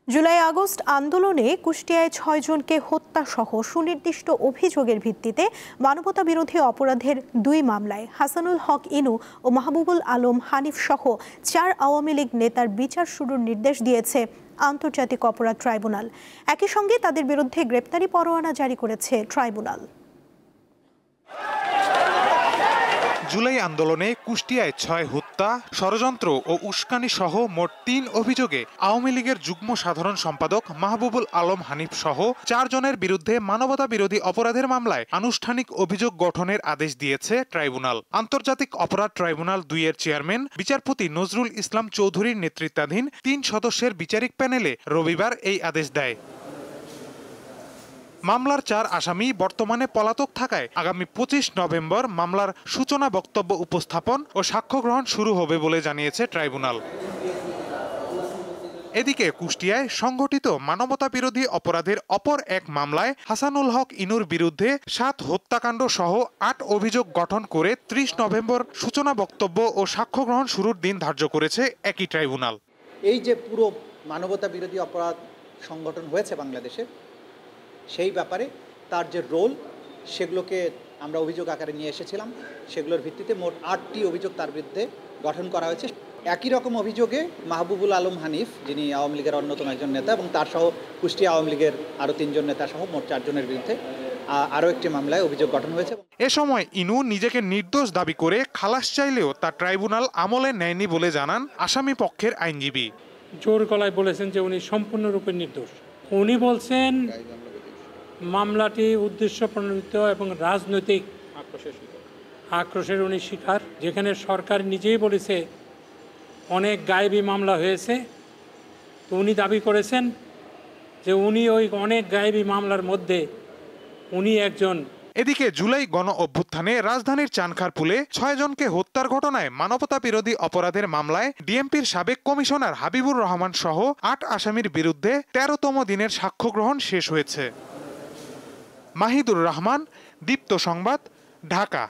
July August আন্দোলনে কুষ্টিয়ায় ৬ জনকে হত্যাসহ সুনির্দিষ্ট অভিযোগের ভিত্তিতে মানবতাবিরোধী অপরাধের ২ মামলায় হাসানুল হক ইনু ও মাহবুবুল আলম হানিফ সহ ৪ আওয়ামী লীগ নেতার বিচার শুরুর নির্দেশ দিয়েছে আন্তর্জাতিক অপরাধ ট্রাইব্যুনাল। একই সঙ্গে তাদের বিরুদ্ধে গ্রেপ্তারি পরোয়ানা জারি করেছে ট্রাইব্যুনাল। জুলাই আন্দোলনে কুষ্টিয়ায় ৬ হত্যা, ষড়যন্ত্র ও উস্কানি সহ মোট ৩ অভিযোগে আওয়ামী লীগের যুগ্ম সাধারণ সম্পাদক মাহবুবুল আলম হানিফ সহ ৪ জনের বিরুদ্ধে মানবতা বিরোধী অপরাধের মামলায় আনুষ্ঠানিক অভিযোগ গঠনের আদেশ দিয়েছে ট্রাইব্যুনাল। আন্তর্জাতিক অপরাধ ট্রাইব্যুনাল ২ এর চেয়ারম্যান বিচারপতি নজরুল ইসলাম চৌধুরীর নেতৃত্বাধীন ৩ সদস্যের বিচারিক প্যানেলে রবিবার এই আদেশ দেয়। মামলার ৪ আসামি বর্তমানে পলাতক থাকায় আগামী ২৫ নভেম্বর মামলার সূচনা বক্তব্য উপস্থাপন ও সাক্ষ্য গ্রহণ শুরু হবে বলে জানিয়েছে ট্রাইব্যুনাল। এদিকে কুষ্টিয়ায় সংঘটিত মানবতা বিরোধী অপরাধের অপর এক মামলায় হাসানুল হক ইনুর বিরুদ্ধে ৭ হত্যাকাণ্ড সহ ৮ অভিযোগ গঠন করে ৩০ নভেম্বর সূচনা বক্তব্য ও সাক্ষ্য গ্রহণ শুরুর দিন ধার্য করেছে একই ট্রাইব্যুনাল। এই যে পুরো মানবতা বিরোধী অপরাধ সংগঠন হয়েছে বাংলাদেশে, সেই ব্যাপারে তার যে রোল সেগুলোকে আমরা অভিযোগ আকারে নিয়ে এসেছিলাম। সেগুলোর ভিত্তিতে মোট ৮টি অভিযোগ তার বিরুদ্ধে গঠন করা হয়েছে। একই রকম অভিযোগে মাহবুবুল আলম হানিফ, যিনি আওয়ামী লীগের অন্যতম একজন নেতা, এবং তার সহ কুষ্টিয়া আওয়ামী লীগের আরও ৩ জন নেতা সহ মোট ৪ জনের বিরুদ্ধে আরও একটি মামলায় অভিযোগ গঠন হয়েছে। এ সময় ইনু নিজেকে নির্দোষ দাবি করে খালাস চাইলেও তা ট্রাইব্যুনাল আমলে নেয়নি বলে জানান আসামি পক্ষের আইনজীবী। জোর গলায় বলেছেন যে উনি সম্পূর্ণরূপে নির্দোষ। উনি বলছেন মামলাটি উদ্দেশ্য প্রণোদিত এবং রাজনৈতিক আক্রোশের উনি শিকার, যেখানে সরকার নিজেই বলেছে অনেক গায়েবী মামলা হয়েছে। তো উনি দাবি করেছেন যে উনি ওই অনেক গায়েবী মামলার মধ্যে উনি একজন। এদিকে জুলাই গণ অভ্যুত্থানে রাজধানীর চানখারপুলে ৬ জনকে হত্যার ঘটনায় মানবতা বিরোধী অপরাধের মামলায় ডিএমপির সাবেক কমিশনার হাবিবুর রহমান সহ ৮ আসামির বিরুদ্ধে ১৩তম দিনের সাক্ষ্য গ্রহণ শেষ হয়েছে। মাহিদুর রহমান, দীপ্ত সংবাদ, ঢাকা।